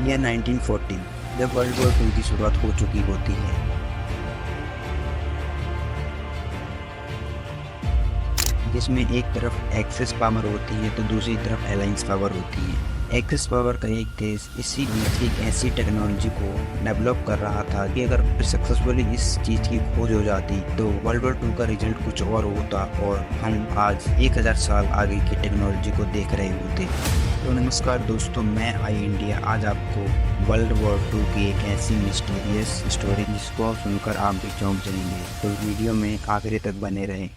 Year 1914 जब world war 2 की शुरुआत हो चुकी होती है। जिसमें एक तरफ एक्सिस पावर होती है तो दूसरी तरफ अलायंस पावर होती है। एक्सिस पावर का एक देश इसी बीच एक ऐसी टेक्नोलॉजी को डेवलप कर रहा था कि अगर सक्सेसफुली इस चीज़ की खोज हो जाती तो वर्ल्ड वॉर 2 का रिजल्ट कुछ और होता और हम आज 1000 साल आगे की टेक्नोलॉजी को देख रहे होते। तो नमस्कार दोस्तों, मैं आई इंडिया आज आपको वर्ल्ड वॉर 2 की एक ऐसी मिस्टीरियस स्टोरी जिसको सुनकर आप भी चौंक जाएंगे, तो वीडियो में आखिरी तक बने रहें।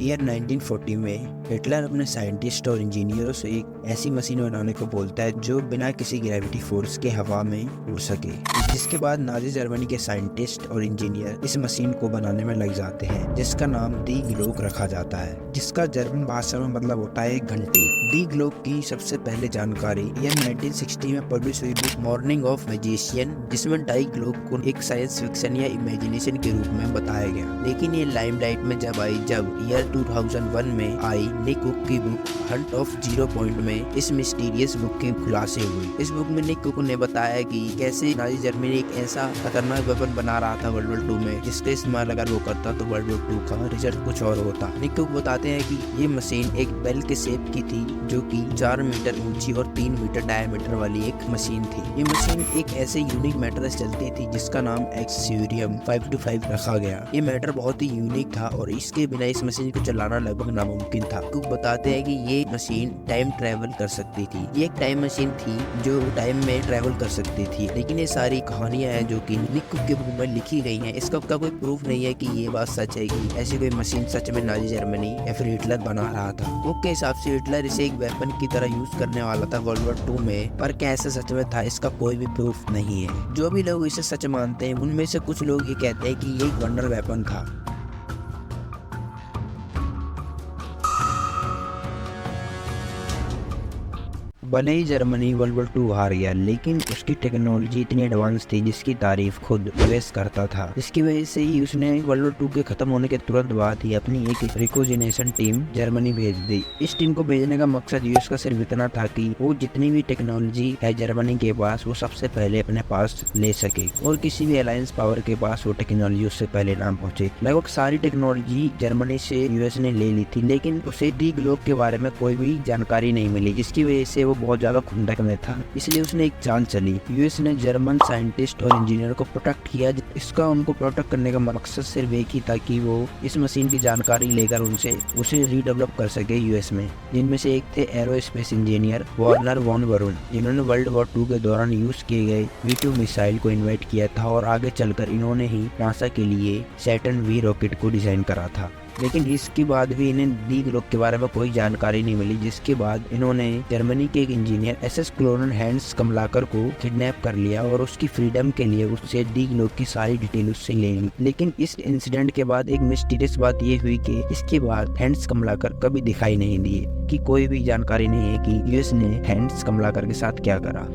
ईयर 1940 में हिटलर अपने साइंटिस्ट और इंजीनियरों से एक ऐसी मशीन बनाने को बोलता है जो बिना किसी ग्रेविटी फोर्स के हवा में उड़ सके, जिसके बाद नाजी जर्मनी के साइंटिस्ट और इंजीनियर इस मशीन को बनाने में लग जाते हैं, जिसका नाम दी ग्लोक रखा जाता है, जिसका जर्मन भाषा में मतलब होता है घंटी। दी ग्लोक की सबसे पहले जानकारी ईयर 1960 में पब्लिश हुई बुक मॉर्निंग ऑफ मैजिशियन, जिसमें डाई ग्लोक को एक साइंस फिक्शन या इमेजिनेशन के रूप में बताया गया। लेकिन ये लाइमलाइट में जब आई जब ईयर 2001 में आई निक कुक की book Hunt of zero point में इस मिस्टीरियस बुक के खुलासे हुए। इस बुक में निक कुक ने बताया कि कैसे नाजी जर्मनी एक ऐसा खतरनाक वेपन बना रहा था वर्ल्ड वॉर 2 में, जिसका इस्तेमाल अगर वो करता तो वर्ल्ड वॉर 2 का रिजल्ट कुछ और होता। निक कुक बताते हैं कि ये मशीन एक बेल के शेप की थी, जो कि 4 मीटर ऊंची और 3 मीटर डायमीटर वाली एक मशीन थी। ये मशीन एक ऐसे यूनिक मैटर से चलती थी जिसका नाम एक्सीरियम 525 रखा गया। ये मैटर बहुत ही यूनिक था और इसके बिना इस मशीन को चलाना लगभग नामुमकिन था। कुक बताते हैं कि ये मशीन टाइम ट्रेवल कर सकती थी। ये एक टाइम मशीन थी जो टाइम में ट्रेवल कर सकती थी। लेकिन ये सारी कहानियां हैं जो कि निक कुक के बुक में लिखी गई हैं, इसका कोई प्रूफ नहीं है कि ये बात सच है कि ऐसी कोई मशीन सच में नाजी जर्मनी या फिर हिटलर बना रहा था। कुक के हिसाब से हिटलर इसे एक वेपन की तरह यूज करने वाला था वर्ल्ड वॉर 2 में, पर क्या ऐसा सच में था इसका कोई भी प्रूफ नहीं है। जो भी लोग इसे सच मानते हैं उनमें से कुछ लोग ये कहते हैं कि ये एक वंडर वेपन था। भले ही जर्मनी वर्ल्ड वॉर 2 हार गया, लेकिन उसकी टेक्नोलॉजी इतनी एडवांस थी जिसकी तारीफ खुद यूएस करता था। इसकी वजह से ही उसने वर्ल्ड वॉर 2 के खत्म होने के तुरंत बाद ही अपनी एक रिकोजिनेशन टीम जर्मनी भेज दी। इस टीम को भेजने का मकसद यूएस का सिर्फ इतना था कि वो जितनी भी टेक्नोलॉजी है जर्मनी के पास वो सबसे पहले अपने पास ले सके और किसी भी अलायंस पावर के पास वो टेक्नोलॉजी उससे पहले ना पहुंचे। लगभग सारी टेक्नोलॉजी जर्मनी से यूएस ने ले ली थी, लेकिन उसे डी ग्लोक के बारे में कोई भी जानकारी नहीं मिली, जिसकी वजह से वो बहुत ज्यादा खुंदक में था। इसलिए उसने एक जान चली। यूएस ने जर्मन साइंटिस्ट और इंजीनियर को प्रोटेक्ट किया। इसका उनको प्रोटेक्ट करने का मकसद सिर्फ एक ही था कि वो इस मशीन की जानकारी लेकर उसे रीडेवलप कर सके यूएस में, जिनमें से एक थे एरोस्पेस इंजीनियर वर्नर वॉन बरून, जिन्होंने वर्ल्ड वॉर 2 के दौरान यूज किए गए V2 मिसाइल को इन्वेंट किया था और आगे चलकर इन्होंने ही नासा के लिए सैटर्न V रॉकेट को डिजाइन करा था। लेकिन इसके बाद भी इन्हें डी ग्लोक के बारे में कोई जानकारी नहीं मिली, जिसके बाद इन्होंने जर्मनी के एक इंजीनियर SS क्लोनर हैंस कमलाकर को किडनैप कर लिया और उसकी फ्रीडम के लिए उससे डी ग्लोक की सारी डिटेल उससे ले ली। लेकिन इस इंसिडेंट के बाद एक मिस्टीरियस बात ये हुई कि इसके बाद हैंस कमलाकर कभी दिखाई नहीं दिए, कि कोई भी जानकारी नहीं है कि यूएस ने हैंस कमलाकर के साथ क्या करा।